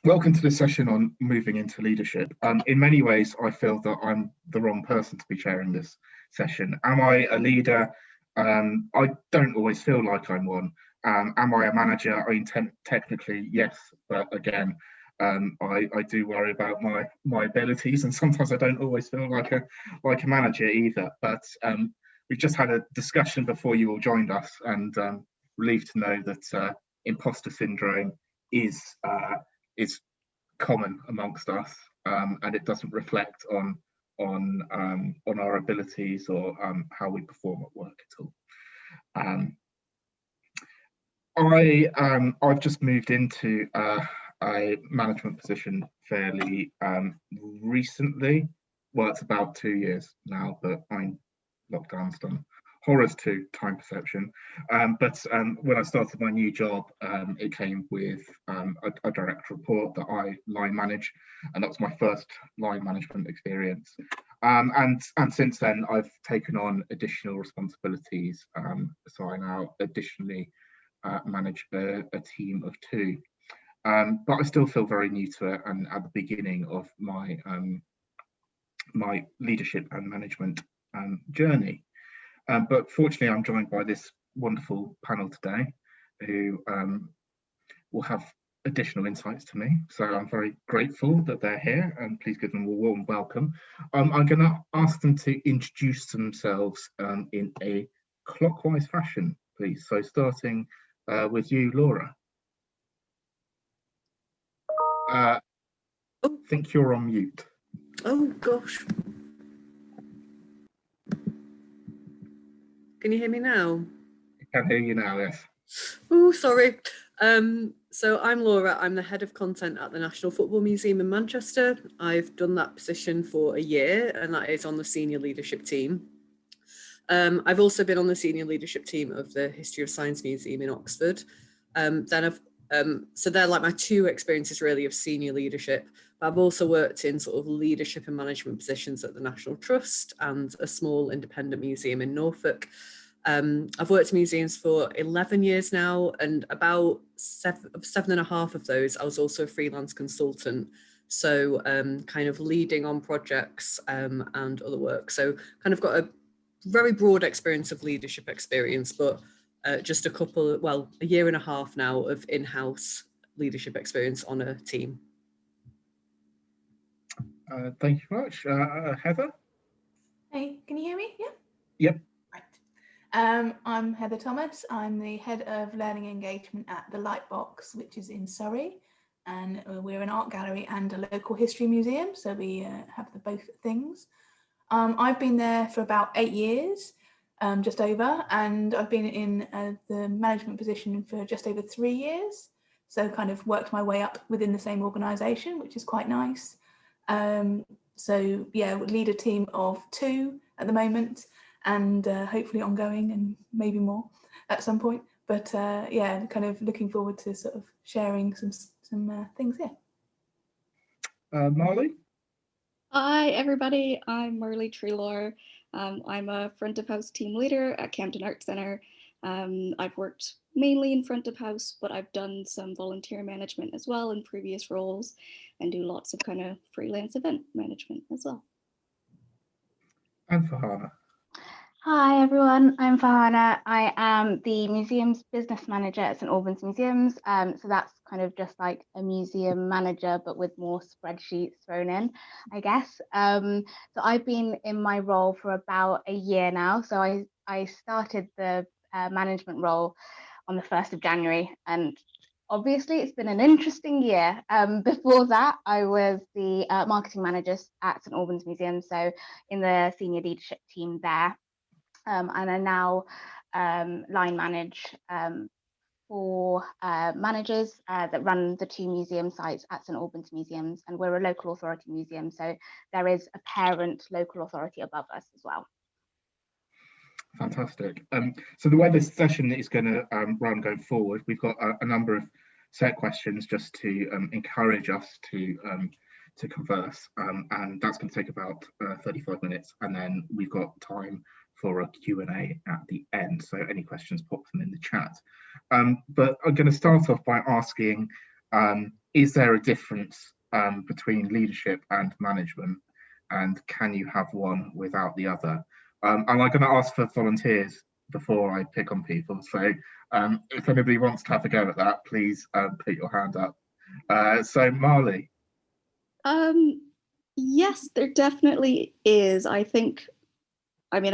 Welcome to this session on moving into leadership. In many ways, I feel that I'm the wrong person to be chairing this session. Am I a leader? I don't always feel like I'm one. Am I a manager? I mean, technically, yes, but again, I do worry about my abilities, and sometimes I don't always feel like a manager either. But we've just had a discussion before you all joined us, and relieved to know that imposter syndrome is common amongst us, and it doesn't reflect on our abilities or how we perform at work at all. I've just moved into a management position fairly recently. Well, it's about 2 years now, but lockdown's done horrors to time perception. But when I started my new job, it came with a direct report that I line manage, and that was my first line management experience. And since then, I've taken on additional responsibilities. So I now additionally manage a team of 2. But I still feel very new to it, and at the beginning of my my leadership and management journey. But fortunately, I'm joined by this wonderful panel today who will have additional insights to me. So I'm very grateful that they're here, and please give them a warm welcome. I'm going to ask them to introduce themselves in a clockwise fashion, please. So starting with you, Laura. I think you're on mute. Oh, gosh. Can you hear me now? I can hear you now, yes. Oh, sorry. So I'm Laura. I'm the head of content at the National Football Museum in Manchester. I've done that position for a year, and that is on the senior leadership team. I've also been on the senior leadership team of the History of Science Museum in Oxford. So they're like my 2 experiences really of senior leadership. But I've also worked in sort of leadership and management positions at the National Trust and a small independent museum in Norfolk. I've worked in museums for 11 years now, and about 7.5 of those, I was also a freelance consultant. So kind of leading on projects and other work. So kind of got a very broad experience of leadership experience, but just a year and a half now of in-house leadership experience on a team. Thank you very much. Heather? Hey, can you hear me? Yeah? Yep. Right. I'm Heather Thomas. I'm the head of learning engagement at the Lightbox, which is in Surrey. And we're an art gallery and a local history museum, so we have both things. I've been there for about 8 years, just over, and I've been in the management position for just over 3 years. So kind of worked my way up within the same organisation, which is quite nice. So yeah, lead a team of 2 at the moment, and hopefully ongoing and maybe more at some point. But yeah, kind of looking forward to sort of sharing some things here. Marley? Hi everybody, I'm Marley Treylor. I'm a front of house team leader at Camden Art Centre. I've worked mainly in front of house, but I've done some volunteer management as well in previous roles, and do lots of kind of freelance event management as well. And Farhana. Hi everyone, I'm Farhana. I am the museum's business manager at St Albans Museums. So that's kind of just like a museum manager, but with more spreadsheets thrown in, I guess. So I've been in my role for about a year now. So I started the management role on the 1st of January, and obviously it's been an interesting year. Before that, I was the marketing manager at St Albans Museum, so in the senior leadership team there. And I now line manage 4 managers that run the 2 museum sites at St Albans Museums, and we're a local authority museum, so there is a parent local authority above us as well. Fantastic. So the way this session is going to run going forward, we've got a number of set questions just to encourage us to converse, and that's going to take about 35 minutes, and then we've got time for a Q&A at the end, so any questions, pop them in the chat. But I'm going to start off by asking Is there a difference between leadership and management, and can you have one without the other? And I'm going to ask for volunteers before I pick on people. So if anybody wants to have a go at that, please put your hand up. So Marley. Yes, there definitely is. I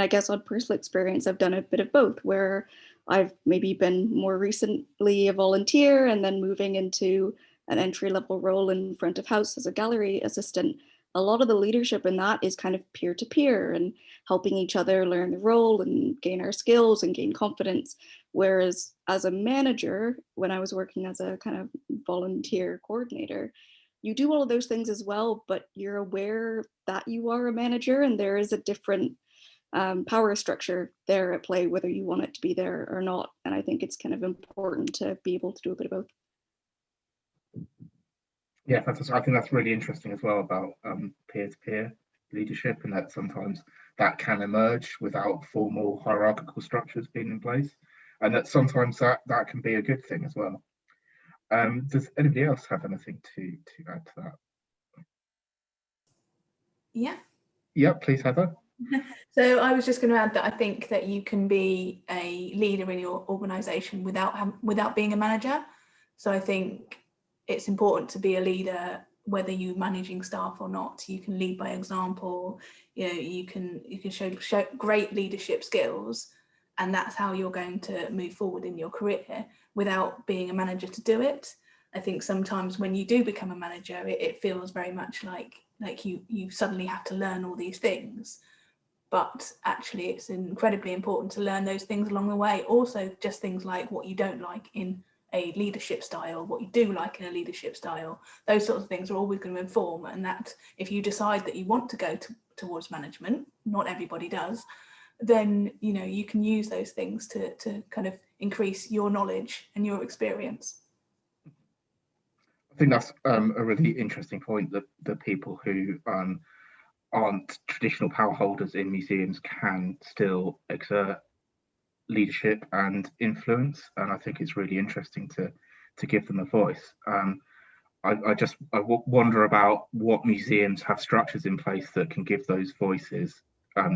guess on personal experience, I've done a bit of both, where I've maybe been more recently a volunteer and then moving into an entry-level role in front of house as a gallery assistant. A lot of the leadership in that is kind of peer-to-peer and helping each other learn the role and gain our skills and gain confidence. Whereas as a manager, when I was working as a kind of volunteer coordinator, you do all of those things as well, but you're aware that you are a manager and there is a different power structure there at play, whether you want it to be there or not. And I think it's kind of important to be able to do a bit of both. Yeah, I think that's really interesting as well about peer-to-peer leadership, and that sometimes that can emerge without formal hierarchical structures being in place, and that sometimes that can be a good thing as well. Does anybody else have anything to add to that? Yeah, please, Heather. So I was just going to add that I think that you can be a leader in your organisation without being a manager. So I think it's important to be a leader whether you're managing staff or not. You can lead by example. You can show great leadership skills, and that's how you're going to move forward in your career without being a manager to do it. I think sometimes when you do become a manager, it feels very much like you suddenly have to learn all these things. But actually, it's incredibly important to learn those things along the way. Also, just things like what you don't like in a leadership style, what you do like in a leadership style, those sorts of things are always going to inform. And that if you decide that you want to go towards management, not everybody does, then you can use those things to kind of increase your knowledge and your experience. I think that's a really interesting point, that the people who aren't traditional power holders in museums can still exert leadership and influence, and I think it's really interesting to give them a voice. I wonder about what museums have structures in place that can give those voices a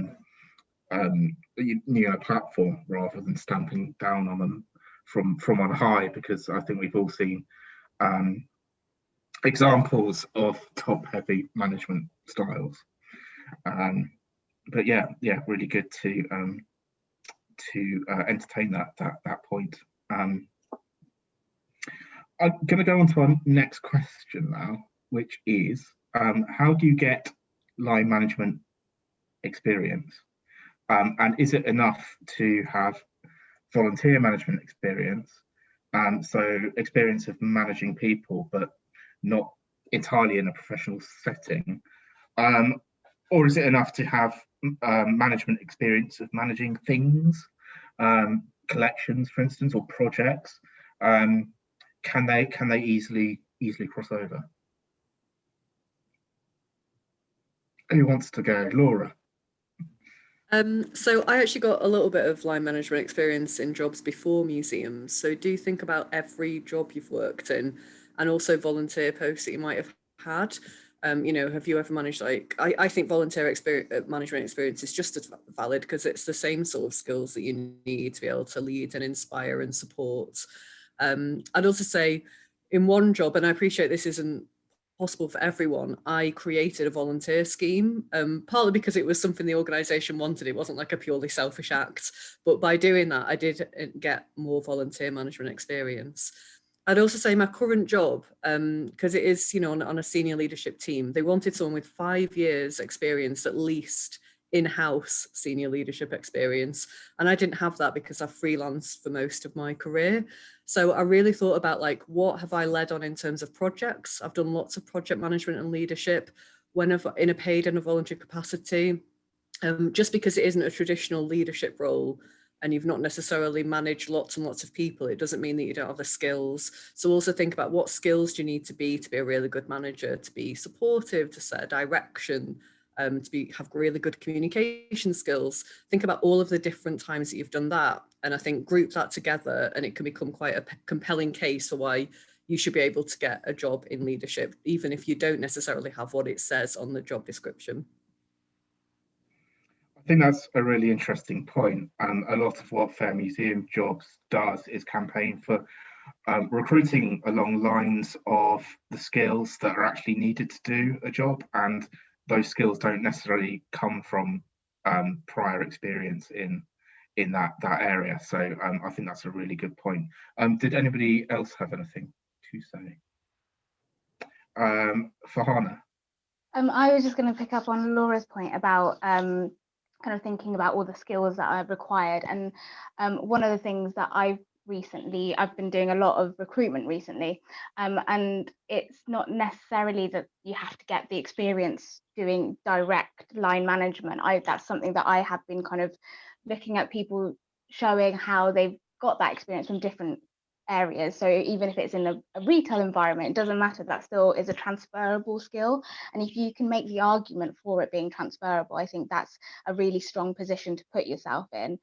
platform rather than stamping down on them from on high, because I think we've all seen examples of top-heavy management styles. But yeah, really good to entertain that point. I'm going to go on to our next question now, which is how do you get line management experience? And is it enough to have volunteer management experience, so experience of managing people, but not entirely in a professional setting? Or is it enough to have management experience of managing things, collections, for instance, or projects? Can they easily cross over? Who wants to go? Laura. So I actually got a little bit of line management experience in jobs before museums. So do think about every job you've worked in, and also volunteer posts that you might have had. Have you ever managed, I think volunteer management experience is just as valid, because it's the same sort of skills that you need to be able to lead and inspire and support. I'd also say in one job, and I appreciate this isn't possible for everyone, I created a volunteer scheme, partly because it was something the organisation wanted. It wasn't like a purely selfish act, but by doing that, I did get more volunteer management experience. I'd also say my current job, because it is, on a senior leadership team, they wanted someone with 5 years experience, at least in-house senior leadership experience. And I didn't have that because I freelanced for most of my career. So I really thought about what have I led on in terms of projects? I've done lots of project management and leadership whenever in a paid and a voluntary capacity. Just because it isn't a traditional leadership role, and you've not necessarily managed lots and lots of people, it doesn't mean that you don't have the skills. So also think about what skills do you need to be a really good manager, to be supportive, to set a direction, to have really good communication skills. Think about all of the different times that you've done that. And I think group that together and it can become quite a compelling case for why you should be able to get a job in leadership, even if you don't necessarily have what it says on the job description. I think that's a really interesting point. A lot of what Fair Museum Jobs does is campaign for recruiting along lines of the skills that are actually needed to do a job, and those skills don't necessarily come from prior experience in that area. So I think that's a really good point. Did anybody else have anything to say? Farhana? I was just going to pick up on Laura's point about kind of thinking about all the skills that are required. And one of the things that I've been doing a lot of recruitment recently, and it's not necessarily that you have to get the experience doing direct line management. That's something that I have been kind of looking at people showing how they've got that experience from different areas. So even if it's in a retail environment, it doesn't matter, that still is a transferable skill. And if you can make the argument for it being transferable, I think that's a really strong position to put yourself in.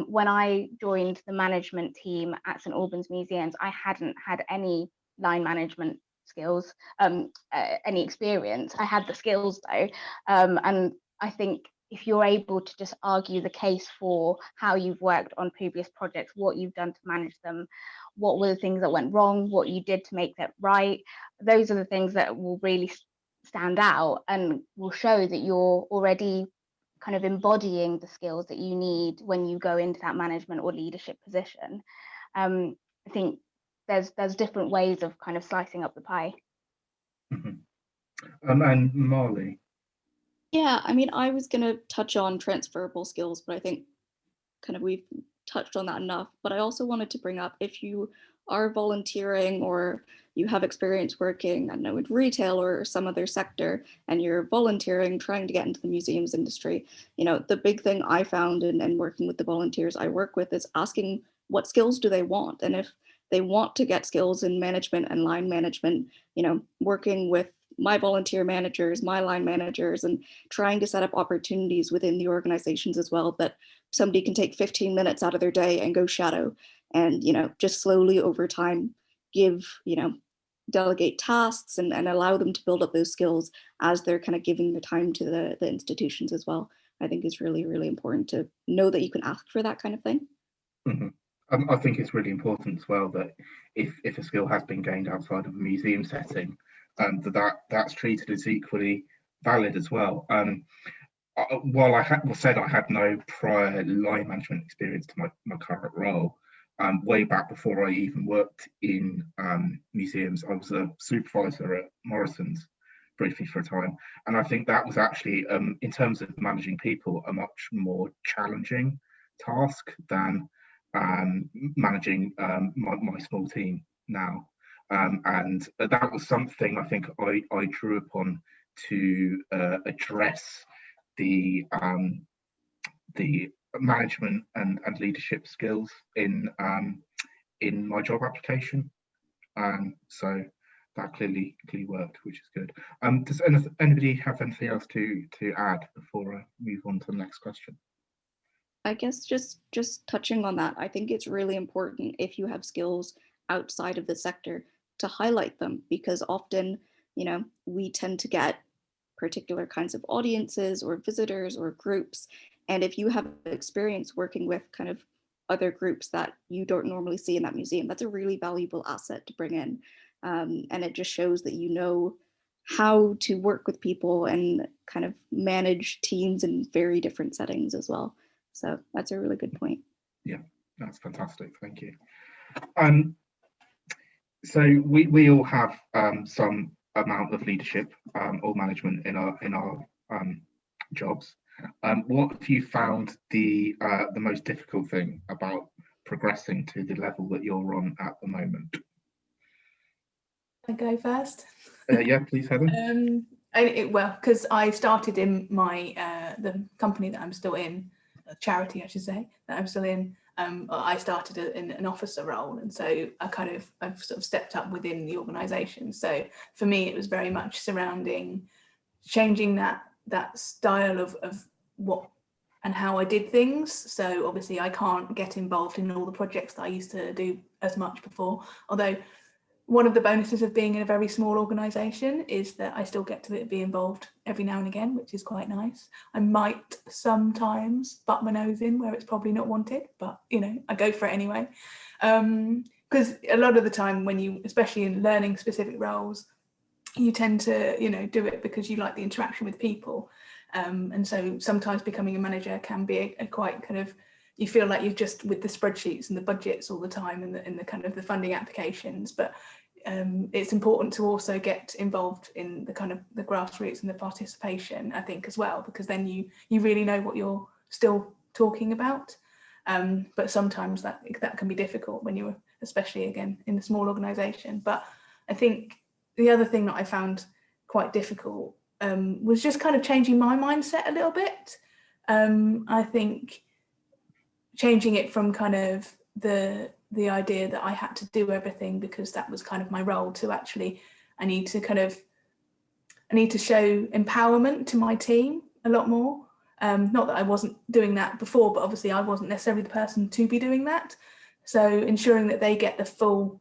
When I joined the management team at St Albans Museums, I hadn't had any line management skills, any experience. I had the skills though, and I think if you're able to just argue the case for how you've worked on previous projects, what you've done to manage them, what were the things that went wrong, what you did to make that right, those are the things that will really stand out and will show that you're already kind of embodying the skills that you need when you go into that management or leadership position. I think there's different ways of kind of slicing up the pie. Mm-hmm. And Marley? Yeah, I mean, I was going to touch on transferable skills, but I think kind of we've touched on that enough. But I also wanted to bring up, if you are volunteering or you have experience working, I don't know, in retail or some other sector, and you're volunteering, trying to get into the museums industry, you know, the big thing I found in working with the volunteers I work with is asking what skills do they want? And if they want to get skills in management and line management, you know, working with my volunteer managers, my line managers, and trying to set up opportunities within the organizations as well, that somebody can take 15 minutes out of their day and go shadow and, you know, just slowly over time give, you know, delegate tasks and allow them to build up those skills as they're kind of giving the time to the institutions as well. I think is really, really important to know that you can ask for that kind of thing. Mm-hmm. I think it's really important as well that if a skill has been gained outside of a museum setting, that's treated as equally valid as well. While I had no prior line management experience to my current role, way back before I even worked in museums, I was a supervisor at Morrison's briefly for a time, and I think that was actually, in terms of managing people, a much more challenging task than managing my small team now. And that was something I think I drew upon to address the management and leadership skills in my job application. So that clearly worked, which is good. Does anybody have anything else to add before I move on to the next question? I guess just touching on that, I think it's really important if you have skills outside of the sector to highlight them, because often, you know, we tend to get particular kinds of audiences or visitors or groups. And if you have experience working with kind of other groups that you don't normally see in that museum, that's a really valuable asset to bring in. And it just shows that you know how to work with people and kind of manage teams in very different settings as well. So that's a really good point. Yeah, that's fantastic. Thank you. So we all have some amount of leadership or management in our jobs. What have you found the most difficult thing about progressing to the level that you're on at the moment? I go first. Yeah, please, Heather. Well, because I started in my the company that I'm still in, a charity I should say, that I'm still in. I started in an officer role, and so I've sort of stepped up within the organisation. So for me, it was very much surrounding changing that style of what and how I did things. So obviously I can't get involved in all the projects that I used to do as much before, although one of the bonuses of being in a very small organisation is that I still get to be involved every now and again, which is quite nice. I might sometimes butt my nose in where it's probably not wanted, but you know, I go for it anyway. Because a lot of the time when you, especially in learning specific roles, you tend to, you know, do it because you like the interaction with people. And so sometimes becoming a manager can be a quite kind of, you feel like you're just with the spreadsheets and the budgets all the time and the kind of the funding applications. But it's important to also get involved in the kind of the grassroots and the participation, I think, as well, because then you really know what you're still talking about. But sometimes that can be difficult when you're, especially again, in a small organisation. But I think the other thing that I found quite difficult was just kind of changing my mindset a little bit. I think changing it from kind of the idea that I had to do everything because that was kind of my role, to actually I need to show empowerment to my team a lot more. Not that I wasn't doing that before, but obviously I wasn't necessarily the person to be doing that. So ensuring that they get the full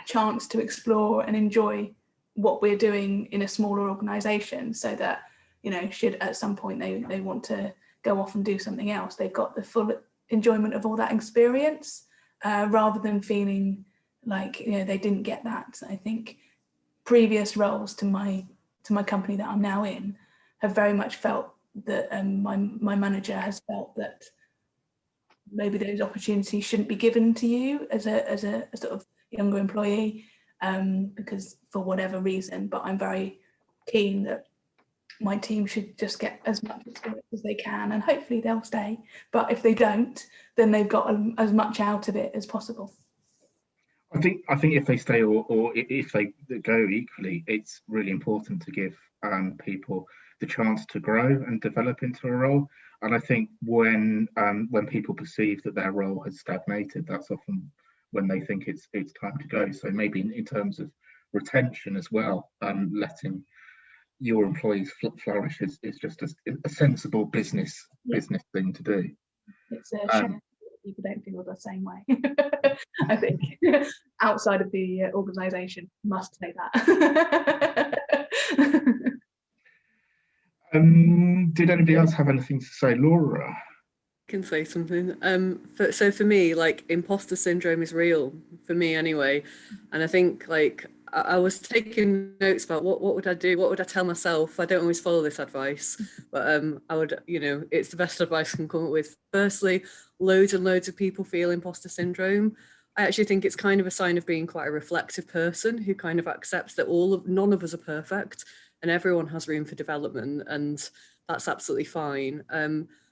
chance to explore and enjoy what we're doing in a smaller organisation, so that, you know, should at some point they want to go off and do something else, they've got the full enjoyment of all that experience, rather than feeling like, you know, they didn't get that. I think previous roles to my company that I'm now in have very much felt that my manager has felt that maybe those opportunities shouldn't be given to you as a sort of younger employee, because for whatever reason. But I'm very keen that my team should just get as much experience as they can, and hopefully they'll stay. But if they don't, then they've got as much out of it as possible. I think if they stay or if they go equally, it's really important to give people the chance to grow and develop into a role. And I think when people perceive that their role has stagnated, that's often when they think it's time to go. So maybe in terms of retention as well, letting your employees flourish is just a sensible business thing to do. It's a shame people don't feel the same way. I think outside of the organisation, must say that. Did anybody else have anything to say? Laura? Can say something. So for me, like, imposter syndrome is real, for me anyway. And I think, like, I was taking notes about what would I do, what would I tell myself. I don't always follow this advice, but I would, you know, it's the best advice I can come up with. Firstly, loads and loads of people feel imposter syndrome. I actually think it's kind of a sign of being quite a reflective person who kind of accepts that none of us are perfect and everyone has room for development, and that's absolutely fine.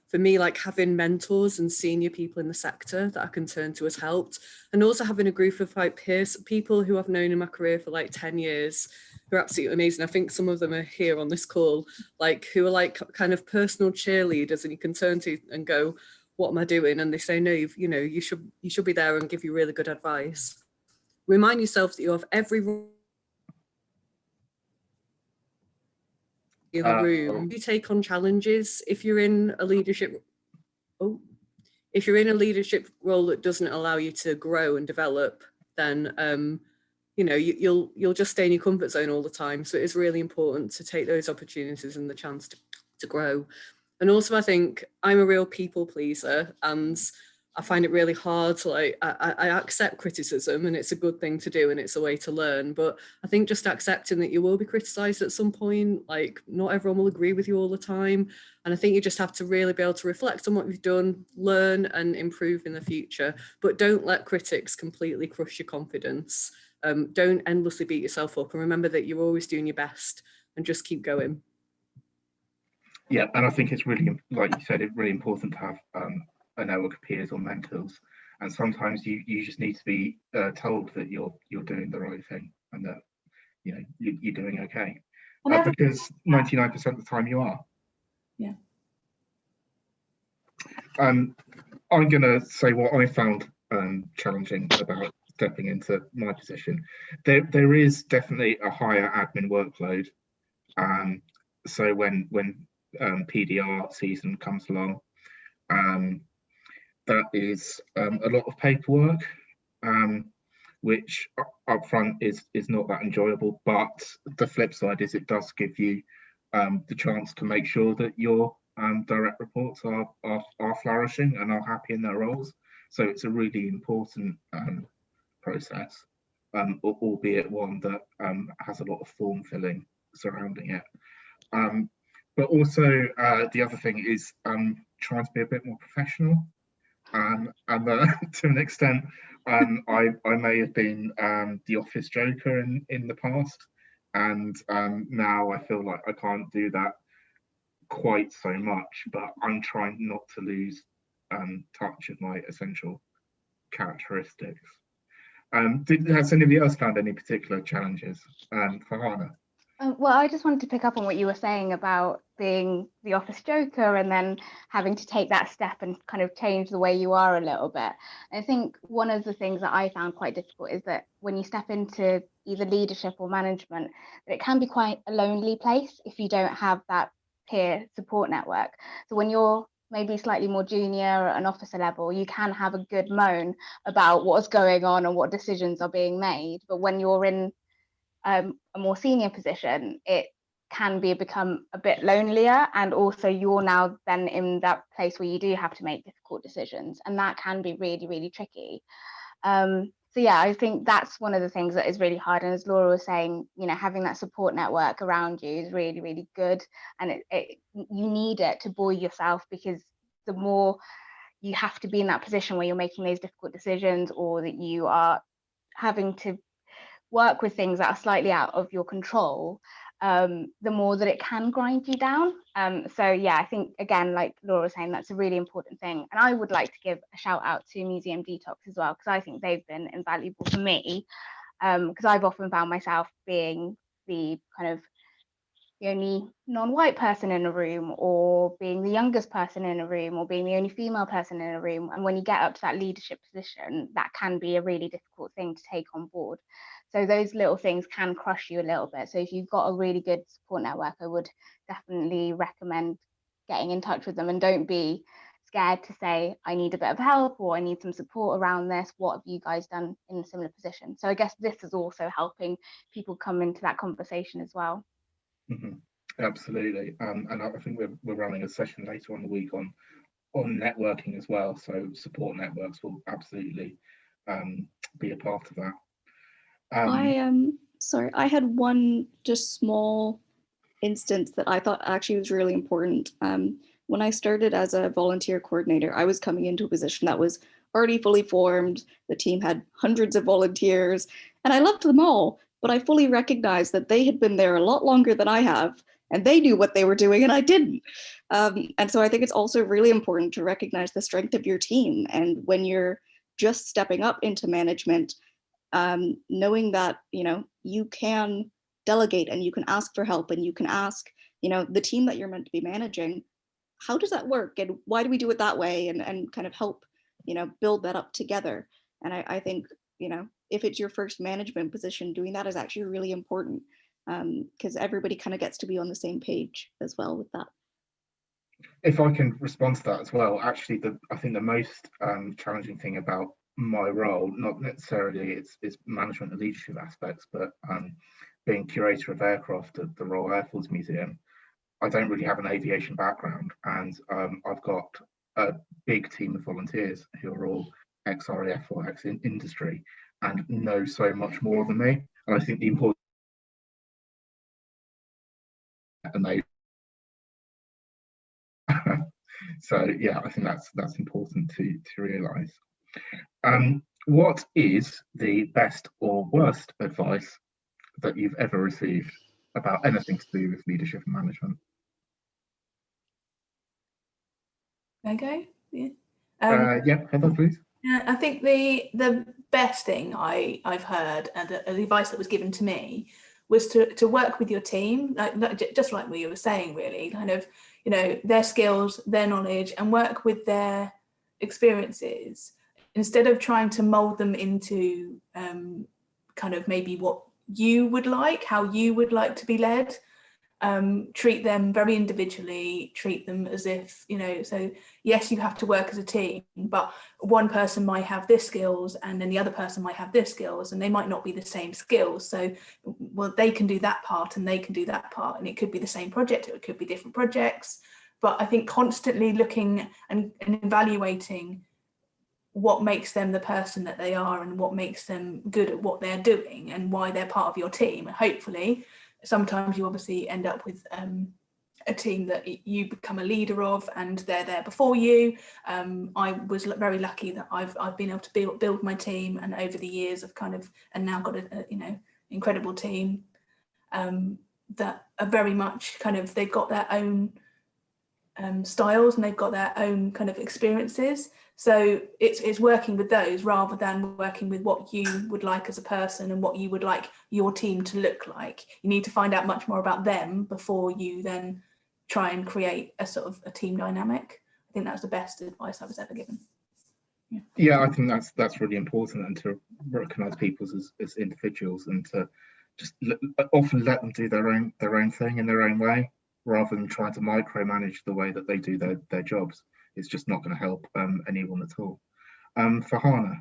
For me, like, having mentors and senior people in the sector that I can turn to has helped. And also having a group of like peers, people who I've known in my career for like 10 years, who are absolutely amazing. I think some of them are here on this call, like, who are like kind of personal cheerleaders, and you can turn to and go, what am I doing? And they say, no, you should be there, and give you really good advice. Remind yourself that you have every in the room. You take on challenges. If you're in a leadership role that doesn't allow you to grow and develop, then you'll just stay in your comfort zone all the time. So it is really important to take those opportunities and the chance to grow. And also, I think I'm a real people pleaser, and I find it really hard to, like, I accept criticism, and it's a good thing to do, and it's a way to learn. But I think just accepting that you will be criticised at some point, like, not everyone will agree with you all the time. And I think you just have to really be able to reflect on what you've done, learn and improve in the future. But don't let critics completely crush your confidence. Don't endlessly beat yourself up, and remember that you're always doing your best, and just keep going. Yeah, and I think it's really, like you said, it's really important to have a network of peers or mentors, and sometimes you just need to be told that you're doing the right thing, and that you're doing okay, because 99% of the time you are. Yeah. I'm gonna say what I found challenging about stepping into my position. There is definitely a higher admin workload. So when PDR season comes along, that is a lot of paperwork, which up front is not that enjoyable. But the flip side is it does give you the chance to make sure that your direct reports are flourishing and are happy in their roles. So it's a really important process, albeit one that has a lot of form filling surrounding it. But also the other thing is trying to be a bit more professional. And to an extent, I may have been the office joker in the past, and now I feel like I can't do that quite so much, but I'm trying not to lose touch of my essential characteristics. Has anybody else found any particular challenges? Farhana? Well, I just wanted to pick up on what you were saying about being the office joker and then having to take that step and kind of change the way you are a little bit. I think one of the things that I found quite difficult is that when you step into either leadership or management, that it can be quite a lonely place if you don't have that peer support network. So when you're maybe slightly more junior at an officer level, you can have a good moan about what's going on and what decisions are being made. But when you're in a more senior position, it can become a bit lonelier, and also you're now then in that place where you do have to make difficult decisions, and that can be really, really tricky. So yeah, I think that's one of the things that is really hard. And as Laura was saying, you know, having that support network around you is really, really good, and you need it to buoy yourself, because the more you have to be in that position where you're making those difficult decisions, or that you are having to work with things that are slightly out of your control, the more that it can grind you down. So yeah, I think, again, like Laura was saying, that's a really important thing. And I would like to give a shout out to Museum Detox as well, because I think they've been invaluable for me, because I've often found myself being the kind of the only non-white person in a room, or being the youngest person in a room, or being the only female person in a room. And when you get up to that leadership position, that can be a really difficult thing to take on board. So those little things can crush you a little bit. So if you've got a really good support network, I would definitely recommend getting in touch with them, and don't be scared to say, I need a bit of help, or I need some support around this. What have you guys done in a similar position? So I guess this is also helping people come into that conversation as well. Mm-hmm. Absolutely. And I think we're running a session later on the week on networking as well. So support networks will absolutely be a part of that. I had one just small instance that I thought actually was really important. When I started as a volunteer coordinator, I was coming into a position that was already fully formed. The team had hundreds of volunteers, and I loved them all, but I fully recognized that they had been there a lot longer than I have, and they knew what they were doing and I didn't. And so I think it's also really important to recognize the strength of your team. And when you're just stepping up into management, knowing that, you know, you can delegate and you can ask for help, and you can ask, you know, the team that you're meant to be managing, how does that work, and why do we do it that way, and kind of help, you know, build that up together. And I think, you know, if it's your first management position, doing that is actually really important, because everybody kind of gets to be on the same page as well with that. If I can respond to that as well, actually, I think the most challenging thing about my role, not necessarily its management and leadership aspects, but being curator of aircraft at the Royal Air Force Museum, I don't really have an aviation background, and I've got a big team of volunteers who are all ex-RAF or ex-industry and know so much more than me. And I think the important and they so yeah, I think that's important to realise. What is the best or worst advice that you've ever received about anything to do with leadership and management? Can I go? Yeah. Yeah, Heather, please. I think the best thing I've heard, and the advice that was given to me, was to work with your team, just like what you were saying, really, kind of, you know, their skills, their knowledge, and work with their experiences, instead of trying to mold them into kind of maybe what you would like, how you would like to be led. treat them very individually, treat them as if, so yes, you have to work as a team, but one person might have this skills and then the other person might have this skills, and they might not be the same skills. So, well, they can do that part and they can do that part, and it could be the same project, it could be different projects. But I think constantly looking and evaluating what makes them the person that they are and what makes them good at what they're doing and why they're part of your team. Hopefully, sometimes you obviously end up with a team that you become a leader of and they're there before you. I was very lucky that I've been able to build my team, and over the years I've and now got a incredible team that are very much they've got their own styles and they've got their own kind of experiences. So it's working with those rather than working with what you would like as a person and what you would like your team to look like. You need to find out much more about them before you then try and create a sort of a team dynamic. I think that's the best advice I was ever given. Yeah, I think that's really important, and to recognise people as individuals, and to just often let them do their own thing in their own way, rather than trying to micromanage the way that they do their jobs. It's just not going to help anyone at all. Farhana?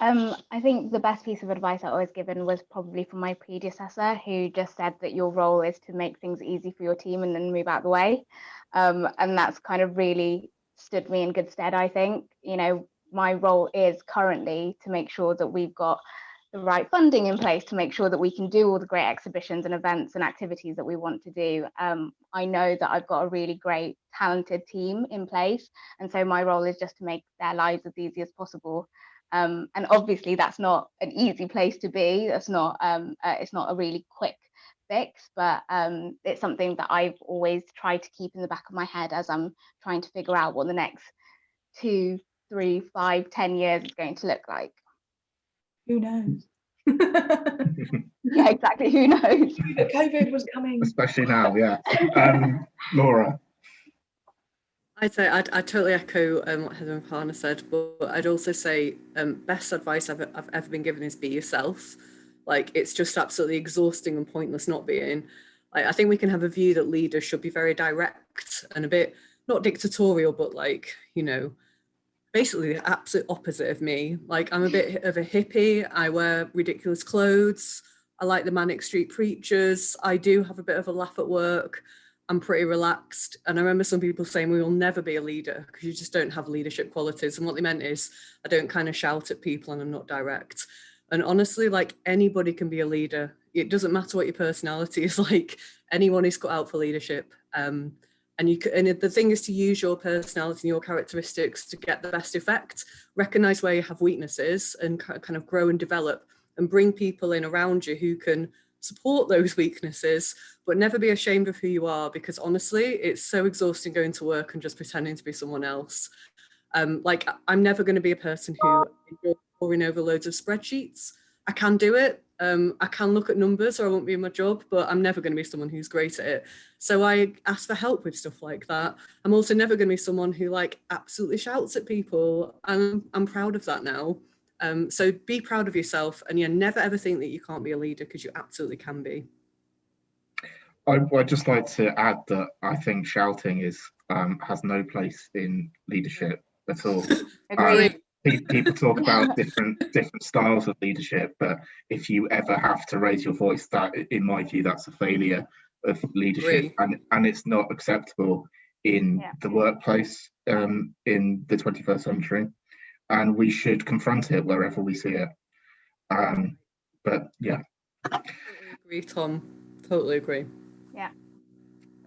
I think the best piece of advice I was given was probably from my predecessor, who just said that your role is to make things easy for your team and then move out the way. And that's kind of really stood me in good stead, I think. My role is currently to make sure that we've got the right funding in place to make sure that we can do all the great exhibitions and events and activities that we want to do. I know that I've got a really great, talented team in place, and so my role is just to make their lives as easy as possible. And obviously that's not an easy place to be. That's not it's not a really quick fix, but it's something that I've always tried to keep in the back of my head as I'm trying to figure out what the next 2, 3, 5, 10 years is going to look like. Who knows? Yeah, exactly. Who knows? COVID was coming. Especially now, yeah. Laura? I'd say I totally echo what Heather and Farhana said, but I'd also say best advice I've ever been given is be yourself. Like, it's just absolutely exhausting and pointless not being. I think we can have a view that leaders should be very direct and a bit, not dictatorial, but basically the absolute opposite of me. Like, I'm a bit of a hippie. I wear ridiculous clothes. I like the manic street preachers. I do have a bit of a laugh at work. I'm pretty relaxed. And I remember some people saying we will never be a leader because you just don't have leadership qualities. And what they meant is I don't kind of shout at people and I'm not direct. And honestly, like, anybody can be a leader. It doesn't matter what your personality is like. Anyone is cut out for leadership. And the thing is to use your personality and your characteristics to get the best effect. Recognize where you have weaknesses and kind of grow and develop, and bring people in around you who can support those weaknesses, but never be ashamed of who you are, because honestly, it's so exhausting going to work and just pretending to be someone else. Like, I'm never going to be a person who enjoys poring over loads of spreadsheets. I can do it. I can look at numbers or I won't be in my job, but I'm never going to be someone who's great at it. So I ask for help with stuff like that. I'm also never going to be someone who absolutely shouts at people, and I'm proud of that now. So be proud of yourself, and never ever think that you can't be a leader, because you absolutely can be. I'd just like to add that I think shouting has no place in leadership at all. People talk about different styles of leadership, but if you ever have to raise your voice, that, in my view, that's a failure of leadership, and it's not acceptable in the workplace in the 21st century, and we should confront it wherever we see it. But yeah, totally agree, Tom. Totally agree. Yeah.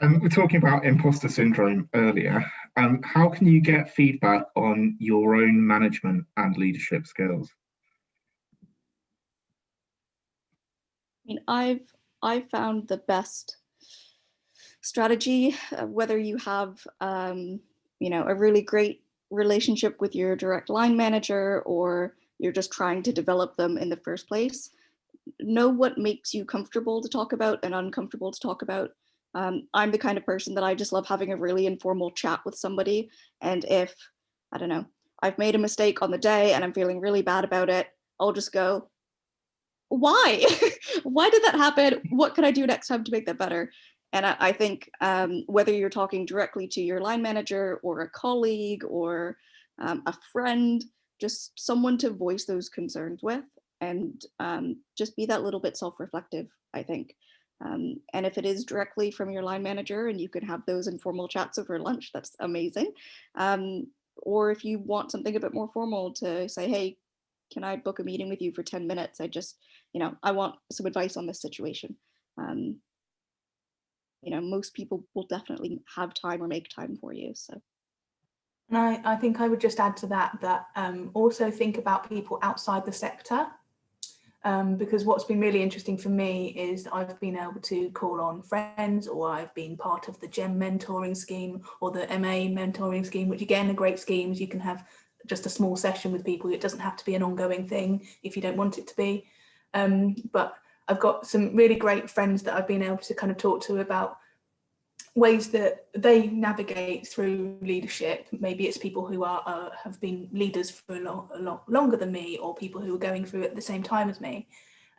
We're talking about imposter syndrome earlier. How can you get feedback on your own management and leadership skills? I mean, I've found the best strategy, whether you have a really great relationship with your direct line manager, or you're just trying to develop them in the first place. Know what makes you comfortable to talk about and uncomfortable to talk about. I'm the kind of person that I just love having a really informal chat with somebody. And if, I don't know, I've made a mistake on the day and I'm feeling really bad about it, I'll just go, why? Why did that happen? What can I do next time to make that better? And I think whether you're talking directly to your line manager or a colleague or a friend, just someone to voice those concerns with, and just be that little bit self-reflective, I think. And if it is directly from your line manager and you can have those informal chats over lunch, that's amazing. Or if you want something a bit more formal, to say, hey, can I book a meeting with you for 10 minutes? I just, I want some advice on this situation. Most people will definitely have time or make time for you. So. And I think I would just add to that also think about people outside the sector. Because what's been really interesting for me is I've been able to call on friends, or I've been part of the GEM mentoring scheme or the MA mentoring scheme, which again are great schemes. You can have just a small session with people. It doesn't have to be an ongoing thing if you don't want it to be. But I've got some really great friends that I've been able to kind of talk to about ways that they navigate through leadership. Maybe it's people who have been leaders for a lot longer than me, or people who are going through it at the same time as me.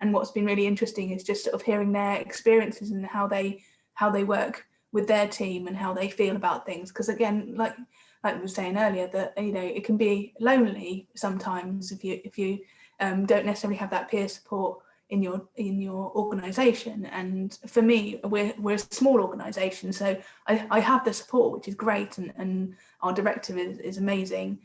And what's been really interesting is just sort of hearing their experiences and how they work with their team and how they feel about things. Because again, like we were saying earlier, that it can be lonely sometimes if you don't necessarily have that peer support in your organization. And for me, we're a small organization, so I have the support, which is great, and our director is amazing,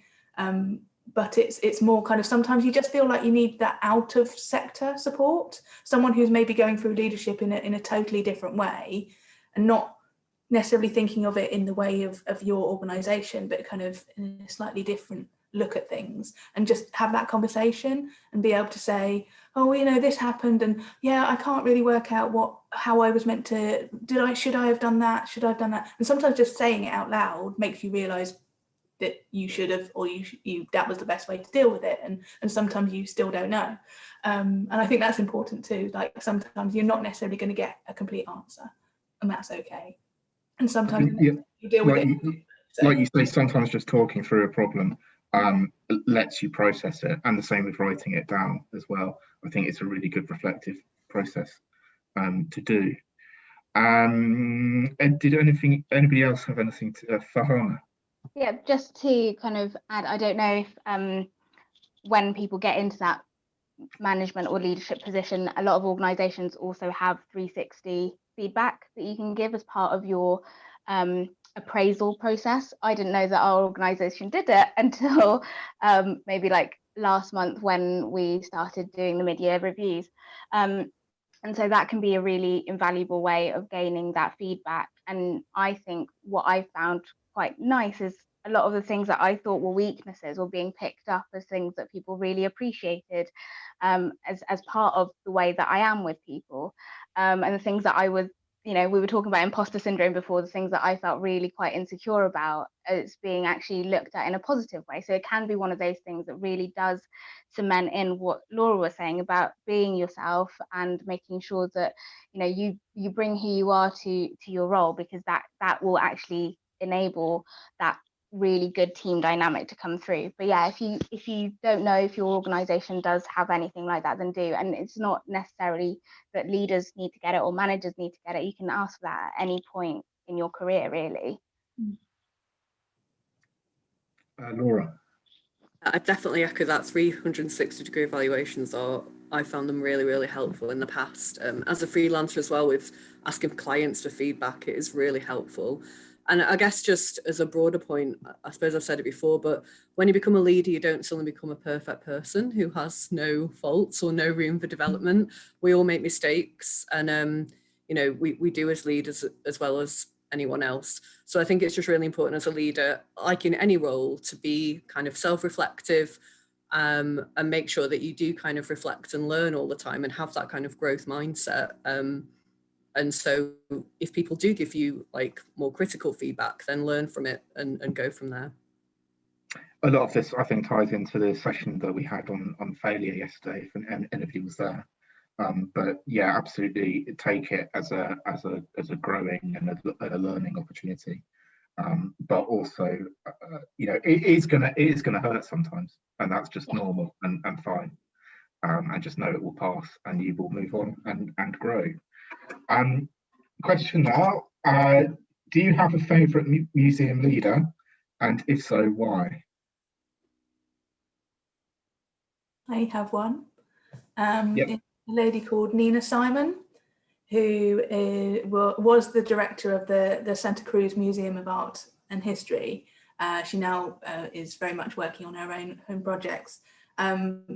but it's more kind of, sometimes you just feel like you need that out of sector support, someone who's maybe going through leadership in a totally different way, and not necessarily thinking of it in the way of your organization, but kind of in a slightly different look at things, and just have that conversation and be able to say, oh, this happened, and yeah, I can't really work out how I was meant to, should I have done that, and sometimes just saying it out loud makes you realize that you should have, or you that was the best way to deal with it, and sometimes you still don't know, and I think that's important too. Like, sometimes you're not necessarily going to get a complete answer, and that's okay, and sometimes you deal with it. Like you say, sometimes just talking through a problem lets you process it, and the same with writing it down as well. I think it's a really good reflective process to do. And did anybody else have anything to Farhana? Yeah, just to kind of add, I don't know if when people get into that management or leadership position, a lot of organizations also have 360 feedback that you can give as part of your appraisal process. I didn't know that our organization did it until maybe like last month, when we started doing the mid-year reviews, and so that can be a really invaluable way of gaining that feedback. And I think what I found quite nice is a lot of the things that I thought were weaknesses were being picked up as things that people really appreciated, as part of the way that I am with people, and the things that I was, we were talking about imposter syndrome before, the things that I felt really quite insecure about, it's being actually looked at in a positive way. So it can be one of those things that really does cement in what Laura was saying about being yourself and making sure that you bring who you are to your role, because that will actually enable that really good team dynamic to come through. But yeah, if you don't know if your organization does have anything like that, then do. And it's not necessarily that leaders need to get it or managers need to get it. You can ask that at any point in your career, really. Laura? I definitely echo that. 360-degree evaluations I found them really, really helpful in the past. As a freelancer as well, with asking clients for feedback, it is really helpful. And I guess just as a broader point, I suppose I've said it before, but when you become a leader, you don't suddenly become a perfect person who has no faults or no room for development. We all make mistakes, and we do as leaders as well as anyone else. So I think it's just really important as a leader, like in any role, to be kind of self-reflective, and make sure that you do kind of reflect and learn all the time and have that kind of growth mindset. And so if people do give you like more critical feedback, then learn from it and go from there. A lot of this, I think, ties into the session that we had on failure yesterday, if anybody was there. But yeah, absolutely take it as a growing and a learning opportunity. But also, it is gonna hurt sometimes, and that's just normal and fine. And just know it will pass, and you will move on and grow. question now. Do you have a favourite museum leader? And if so, why? I have one. Yep. It's a lady called Nina Simon, who was the director of the Santa Cruz Museum of Art and History. She now is very much working on her own projects.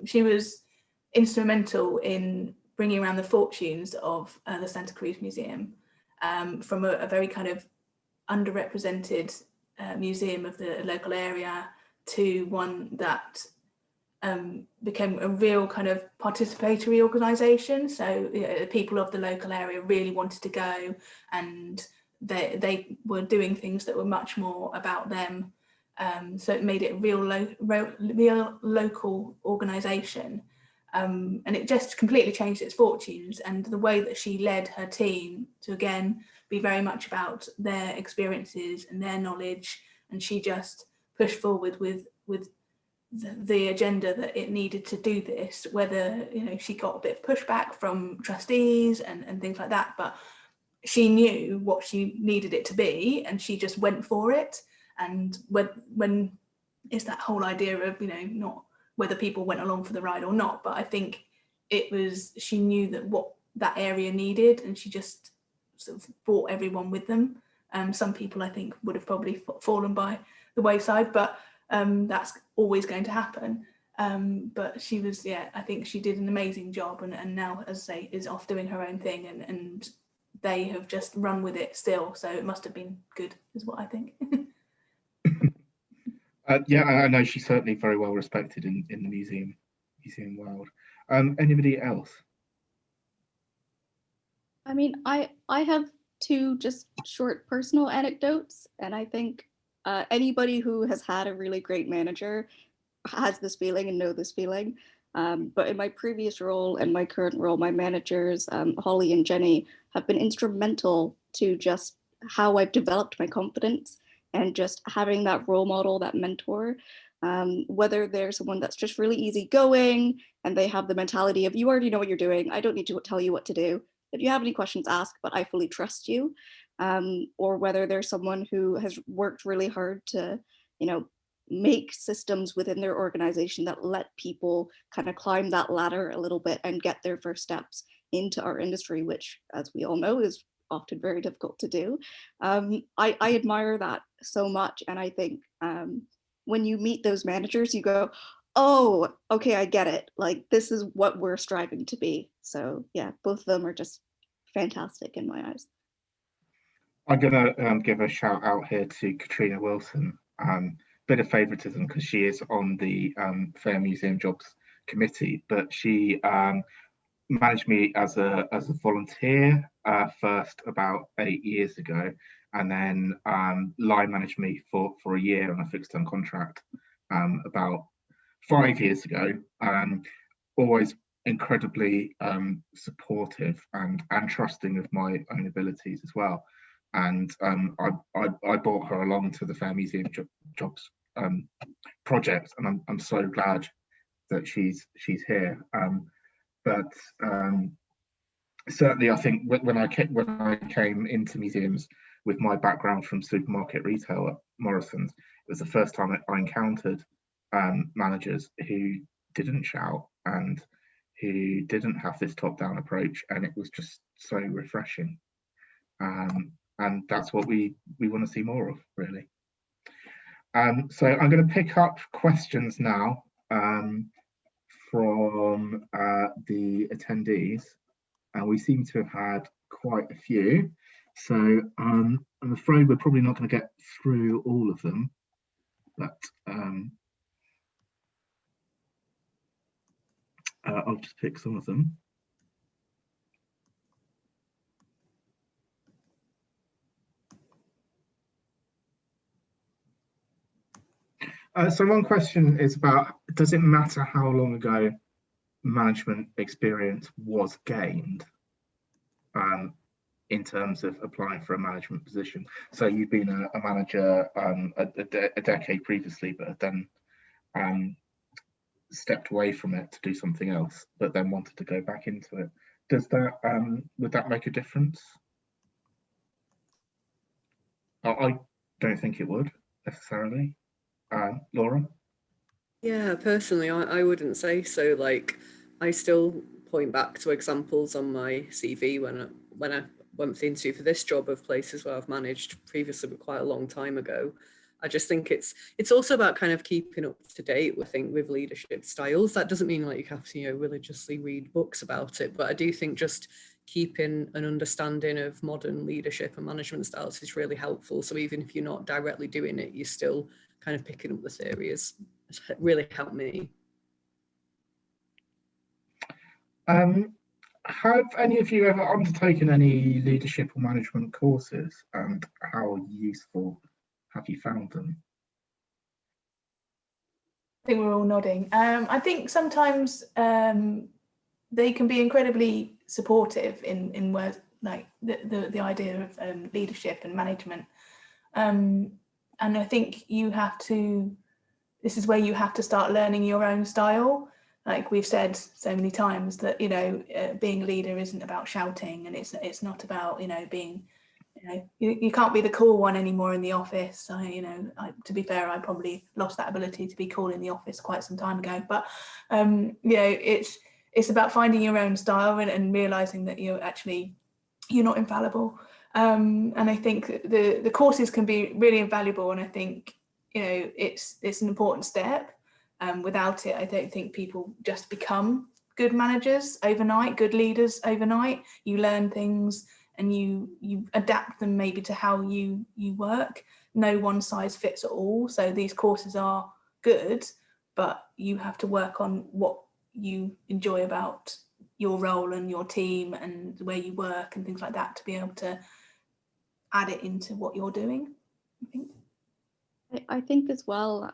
She was instrumental in bringing around the fortunes of the Santa Cruz Museum from a very kind of underrepresented museum of the local area to one that became a real kind of participatory organisation. So the people of the local area really wanted to go, and they were doing things that were much more about them. So it made it a real local organisation. And it just completely changed its fortunes, and the way that she led her team to, again, be very much about their experiences and their knowledge, and she just pushed forward with the agenda that it needed to do this, whether, you know, she got a bit of pushback from trustees and things like that, but she knew what she needed it to be and she just went for it. And when it's that whole idea of, you know, not whether people went along for the ride or not, but I think it was, she knew that what that area needed, and she just sort of brought everyone with them. Some people I think would have probably fallen by the wayside, but that's always going to happen. But she was, yeah, I think she did an amazing job, and now, as I say, is off doing her own thing, and they have just run with it still. So it must have been good, is what I think. Yeah, I know she's certainly very well respected in the museum world. Anybody else? I mean, I have two just short personal anecdotes, and I think anybody who has had a really great manager has this feeling and know this feeling. But in my previous role and my current role, my managers, Holly and Jenny, have been instrumental to just how I've developed my confidence and just having that role model, that mentor. Whether they're someone that's just really easygoing and they have the mentality of, you already know what you're doing, I don't need to tell you what to do. If you have any questions, ask, but I fully trust you. Or whether there's someone who has worked really hard to, you know, make systems within their organization that let people kind of climb that ladder a little bit and get their first steps into our industry, which, as we all know, is often very difficult to do. I admire that so much. And I think when you meet those managers, you go, oh, okay, I get it. Like, this is what we're striving to be. So yeah, both of them are just fantastic in my eyes. I'm going to give a shout out here to Katrina Wilson. Bit of favoritism because she is on the Fair Museum Jobs Committee, but she managed me as a volunteer first about 8 years ago, and then line managed me for a year on a fixed term contract about 5 years ago. Always incredibly supportive and trusting of my own abilities as well. And I brought her along to the Fair Museum Jobs project, and I'm so glad that she's here. But certainly, I think when I came into museums with my background from supermarket retail at Morrison's, it was the first time I encountered managers who didn't shout and who didn't have this top-down approach, and it was just so refreshing. And that's what we want to see more of, really. So I'm going to pick up questions now from the attendees, and we seem to have had quite a few. So I'm afraid we're probably not going to get through all of them, but I'll just pick some of them. So one question is about, does it matter how long ago management experience was gained in terms of applying for a management position? So you've been a manager a decade previously, but then stepped away from it to do something else, but then wanted to go back into it. Does that would that make a difference? I don't think it would necessarily. Laura? Yeah, personally, I wouldn't say so. Like, I still point back to examples on my CV when I went for the interview for this job of places where I've managed previously, but quite a long time ago. I just think it's also about kind of keeping up to date with leadership styles. That doesn't mean like you have to, religiously read books about it, but I do think just keeping an understanding of modern leadership and management styles is really helpful. So even if you're not directly doing it, you're still kind of picking up the theories. It's really helped me. Have any of you ever undertaken any leadership or management courses, and how useful have you found them? I think we're all nodding. I think sometimes they can be incredibly supportive in words like the idea of leadership and management. And I think this is where you have to start learning your own style. Like we've said so many times that, being a leader isn't about shouting, and it's not about, being, you can't be the cool one anymore in the office. To be fair, I probably lost that ability to be cool in the office quite some time ago. But, it's about finding your own style and realizing that you're not infallible. And I think the courses can be really invaluable. And I think, it's an important step. Without it, I don't think people just become good managers overnight, good leaders overnight. You learn things and you adapt them maybe to how you work. No one size fits all. So these courses are good, but you have to work on what you enjoy about your role and your team and the way you work and things like that to be able to add it into what you're doing, I think. I think as well,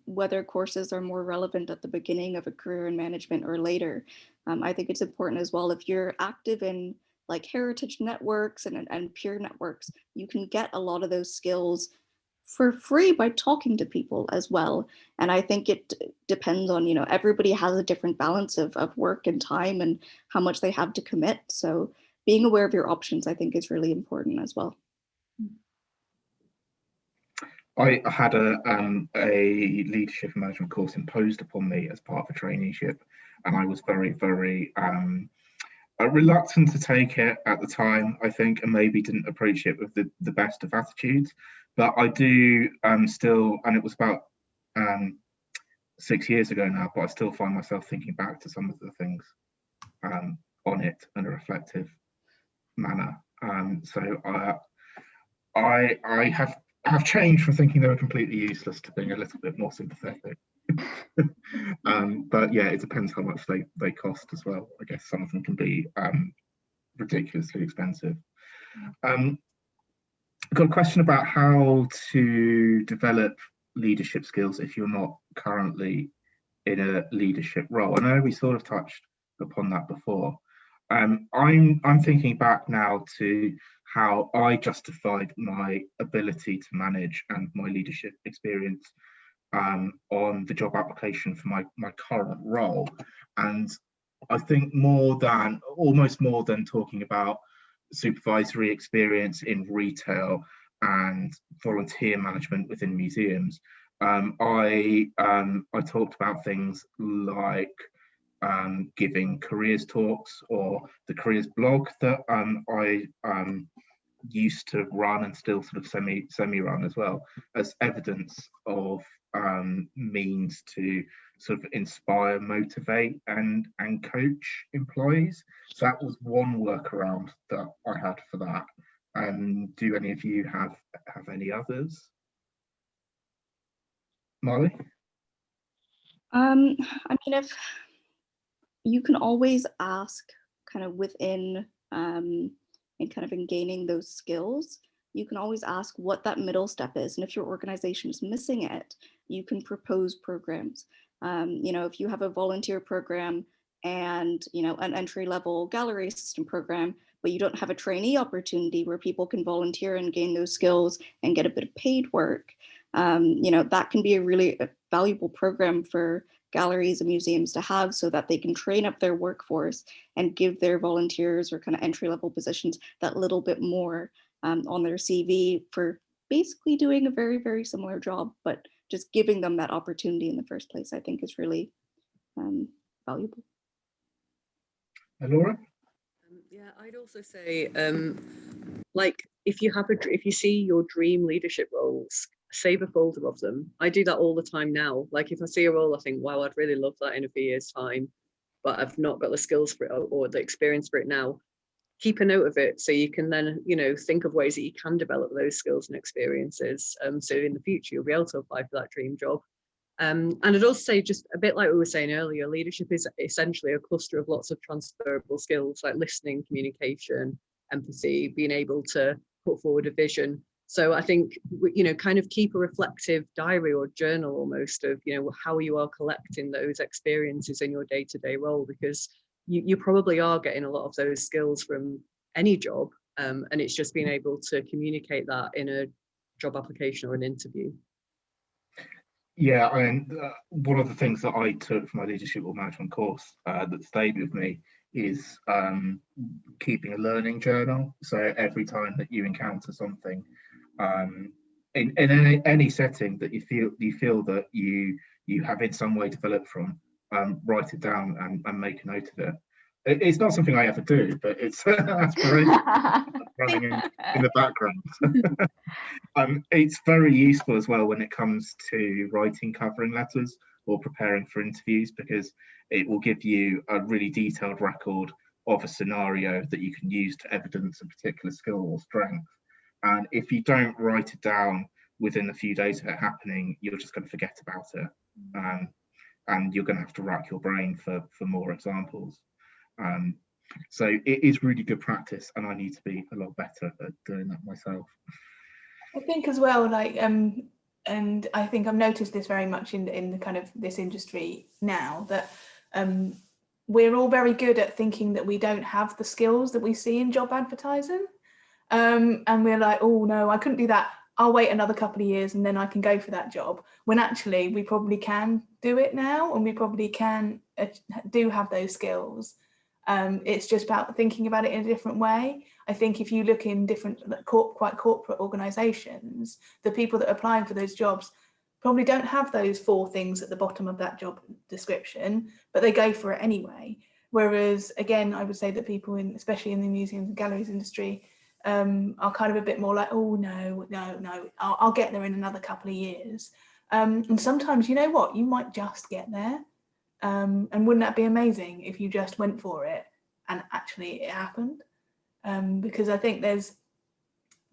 whether courses are more relevant at the beginning of a career in management or later, I think it's important as well. If you're active in like heritage networks and peer networks, you can get a lot of those skills for free by talking to people as well. And I think it depends on, everybody has a different balance of work and time and how much they have to commit. So being aware of your options, I think, is really important as well. I had a leadership and management course imposed upon me as part of a traineeship, and I was very, very reluctant to take it at the time, I think, and maybe didn't approach it with the best of attitudes. But I do still, and it was about 6 years ago now, but I still find myself thinking back to some of the things on it in a reflective manner. So I have changed from thinking they were completely useless to being a little bit more sympathetic. But yeah, it depends how much they cost as well. I guess some of them can be ridiculously expensive. I've got a question about how to develop leadership skills if you're not currently in a leadership role. I know we sort of touched upon that before. I'm thinking back now to how I justified my ability to manage and my leadership experience on the job application for my current role. And I think almost more than talking about supervisory experience in retail and volunteer management within museums, I talked about things like giving careers talks, or the careers blog that I used to run and still sort of semi-run as well, as evidence of means to sort of inspire, motivate and coach employees. So that was one workaround that I had for that. Do any of you have any others? Marley? I mean, if you can always ask kind of within and kind of in gaining those skills, you can always ask what that middle step is. And if your organization is missing it, you can propose programs. If you have a volunteer program and, an entry-level gallery assistant program, but you don't have a trainee opportunity where people can volunteer and gain those skills and get a bit of paid work, that can be a really valuable program for galleries and museums to have, so that they can train up their workforce and give their volunteers or kind of entry-level positions that little bit more on their CV for basically doing a very, very similar job, but just giving them that opportunity in the first place, I think is really valuable. Laura? Yeah, I'd also say, like, if you see your dream leadership roles, save a folder of them. I do that all the time now. Like, if I see a role, I think, wow, I'd really love that in a few years' time, but I've not got the skills for it or the experience for it now. Keep a note of it so you can then, think of ways that you can develop those skills and experiences. So in the future, you'll be able to apply for that dream job. And I'd also say, just a bit like we were saying earlier, leadership is essentially a cluster of lots of transferable skills like listening, communication, empathy, being able to put forward a vision. So I think, kind of keep a reflective diary or journal almost of, how you are collecting those experiences in your day-to-day role, because you probably are getting a lot of those skills from any job. And it's just being able to communicate that in a job application or an interview. Yeah, and one of the things that I took from my leadership or management course that stayed with me is keeping a learning journal. So every time that you encounter something in any setting that you feel that you have in some way developed from, write it down and make a note of it. It's not something I ever do, but it's an aspiration running in the background. It's very useful as well when it comes to writing covering letters or preparing for interviews, because it will give you a really detailed record of a scenario that you can use to evidence a particular skill or strength. And if you don't write it down within a few days of it happening, you're just going to forget about it. And you're going to have to rack your brain for more examples. So it is really good practice, and I need to be a lot better at doing that myself. I think as well, like, and I think I've noticed this very much in the kind of this industry now, that we're all very good at thinking that we don't have the skills that we see in job advertising. And we're like, oh no, I couldn't do that. I'll wait another couple of years and then I can go for that job. When actually we probably can do it now, and we probably can do have those skills. It's just about thinking about it in a different way. I think if you look in different quite corporate organisations, the people that are applying for those jobs probably don't have those 4 things at the bottom of that job description, but they go for it anyway. Whereas, again, I would say that people, especially in the museums and galleries industry, are kind of a bit more like, oh, no, I'll get there in another couple of years. And sometimes, you know what, you might just get there. And wouldn't that be amazing if you just went for it and actually it happened? Because I think there's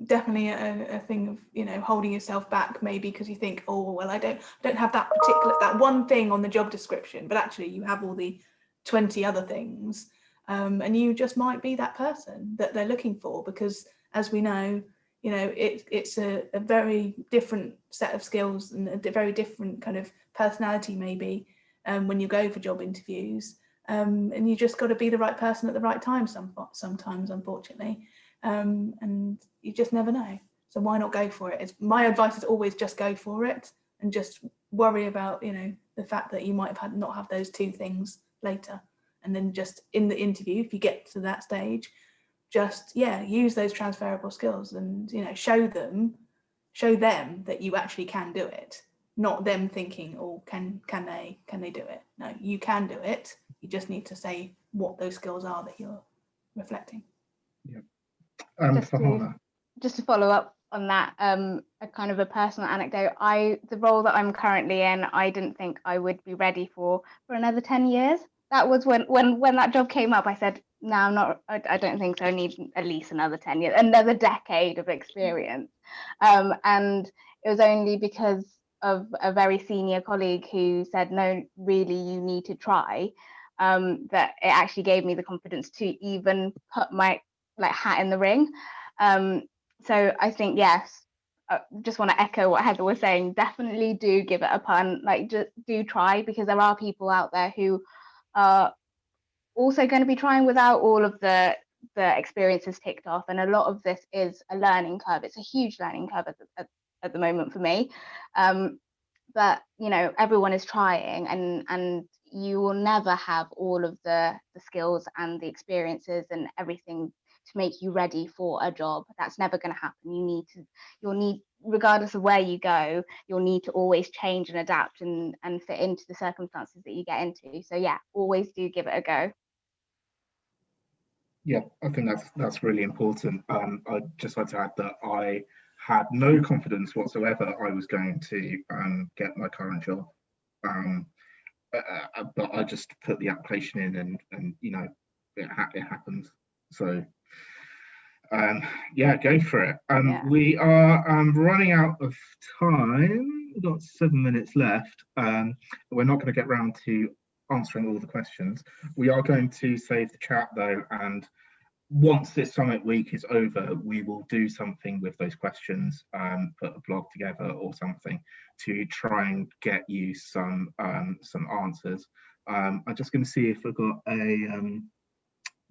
definitely a thing of, holding yourself back, maybe because you think, oh, well, I don't have that one thing on the job description, but actually you have all the 20 other things. And you just might be that person that they're looking for, because as we know, it's a very different set of skills and a very different kind of personality maybe when you go for job interviews. And you just got to be the right person at the right time sometimes, unfortunately. And you just never know. So why not go for it? My advice is always just go for it, and just worry about, the fact that you might have not have those 2 things later. And then just in the interview, if you get to that stage, just, use those transferable skills and, show them that you actually can do it. Not them thinking, oh, can they do it? No, you can do it. You just need to say what those skills are that you're reflecting. Yeah. Just to follow up on that, a kind of a personal anecdote. The role that I'm currently in, I didn't think I would be ready for another 10 years. That was when that job came up. I said, no, I'm not. I don't think so. I need at least another 10 years, another decade of experience. And it was only because of a very senior colleague who said, no, really, you need to try, that it actually gave me the confidence to even put my hat in the ring. So I think, yes, I just want to echo what Heather was saying. Definitely do give it a punt, just do try, because there are people out there who are also going to be trying without all of the experiences ticked off. And a lot of this is a learning curve. It's a huge learning curve at the moment for me. But, everyone is trying, and you will never have all of the skills and the experiences and everything make you ready for a job. That's never going to happen. You'll need, regardless of where you go, you'll need to always change and adapt and fit into the circumstances that you get into. So yeah, always do give it a go. Yeah, I think that's really important. I'd just like to add that I had no confidence whatsoever I was going to get my current job, but I just put the application in, and you know, it happens. So yeah, go for it. Yeah. We are running out of time. We've got 7 minutes left. We're not going to get round to answering all the questions. We are going to save the chat though, and once this summit week is over, we will do something with those questions, put a blog together or something to try and get you some answers. I'm just going to see if I've got a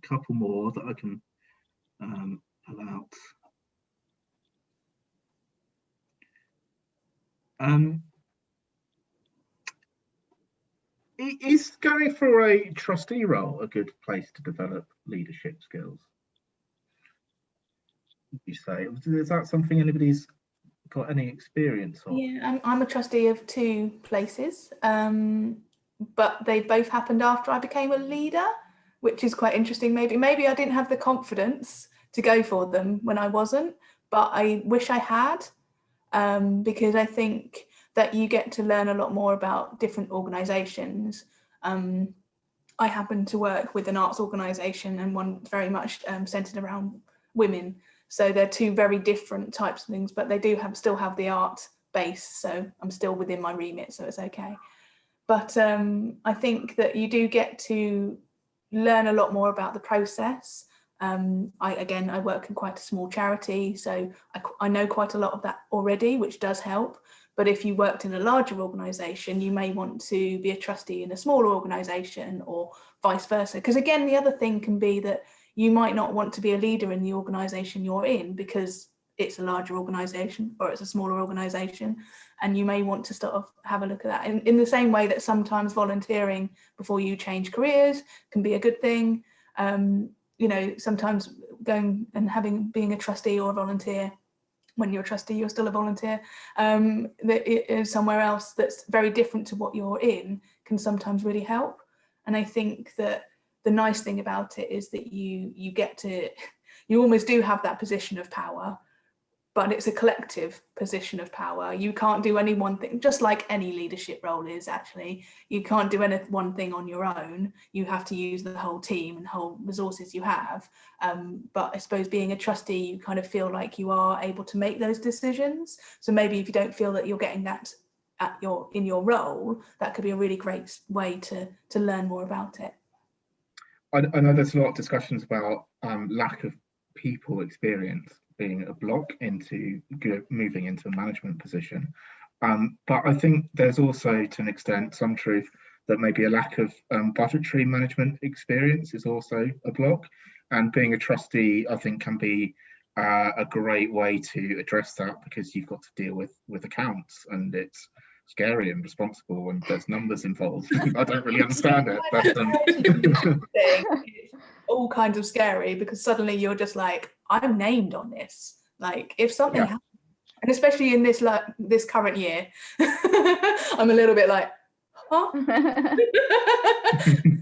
couple more that I can pull out. Is going for a trustee role a good place to develop leadership skills? Would you say? Is that something anybody's got any experience of? Yeah, I'm a trustee of 2 places, but they both happened after I became a leader, which is quite interesting. Maybe I didn't have the confidence to go for them when I wasn't, but I wish I had, because I think that you get to learn a lot more about different organisations. I happen to work with an arts organisation, and one very much centred around women. So they're 2 very different types of things, but they do still have the art base. So I'm still within my remit, so it's okay. But I think that you do get to learn a lot more about the process. I work in quite a small charity, so I know quite a lot of that already, which does help. But if you worked in a larger organisation, you may want to be a trustee in a smaller organisation, or vice versa. Because again, the other thing can be that you might not want to be a leader in the organisation you're in because it's a larger organisation or it's a smaller organisation, and you may want to sort of have a look at that. In the same way that sometimes volunteering before you change careers can be a good thing. You know, sometimes going and being a trustee or a volunteer, when you're a trustee, you're still a volunteer, that it is somewhere else that's very different to what you're in, can sometimes really help. And I think that the nice thing about it is that you almost do have that position of power, but it's a collective position of power. You can't do any one thing, just like any leadership role is actually. You can't do any one thing on your own. You have to use the whole team and whole resources you have. But I suppose being a trustee, you kind of feel like you are able to make those decisions. So maybe if you don't feel that you're getting that in your role, that could be a really great way to learn more about it. I know there's a lot of discussions about lack of people experience being a block into moving into a management position. But I think there's also, to an extent, some truth that maybe a lack of budgetary management experience is also a block. And being a trustee, I think, can be a great way to address that, because you've got to deal with accounts, and it's scary and responsible, and there's numbers involved. I don't really understand it, but it's all kinds of scary, because suddenly you're just like, I'm named on this. Like, if something happens, and especially in this current year, I'm a little bit like, huh?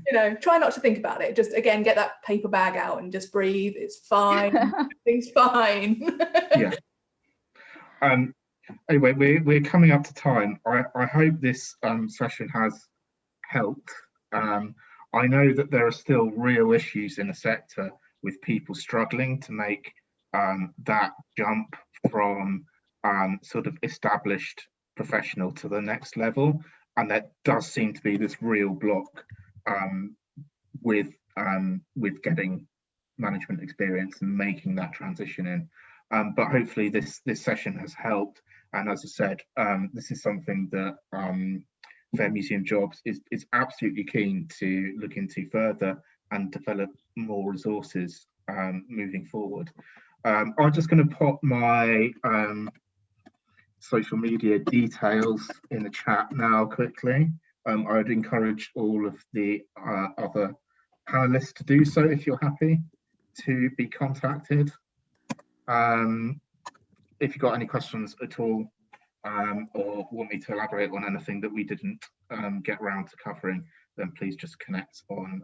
You know, try not to think about it. Just, again, get that paper bag out and just breathe. It's fine. Everything's fine. Yeah. Anyway, we're coming up to time. I hope this session has helped. I know that there are still real issues in the sector with people struggling to make that jump from sort of established professional to the next level, and there does seem to be this real block with getting management experience and making that transition in. But hopefully this session has helped. And as I said, this is something that Fair Museum Jobs is absolutely keen to look into further and develop more resources moving forward. I'm just going to pop my social media details in the chat now quickly. I would encourage all of the other panelists to do so if you're happy. to be contacted. If you've got any questions at all, or want me to elaborate on anything that we didn't get round to covering, then please just connect on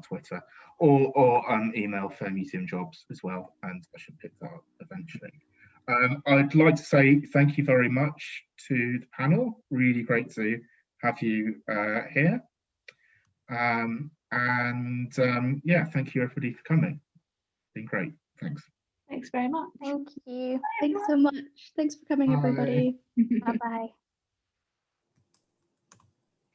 Twitter or email Fair Museum Jobs as well, and I should pick that up eventually. I'd like to say thank you very much to the panel. Really great to have you here. Yeah, thank you everybody for coming. It's been great. Thanks. Thanks very much. Thank you. Thanks so much. Thanks for coming, Bye. everybody. Bye bye.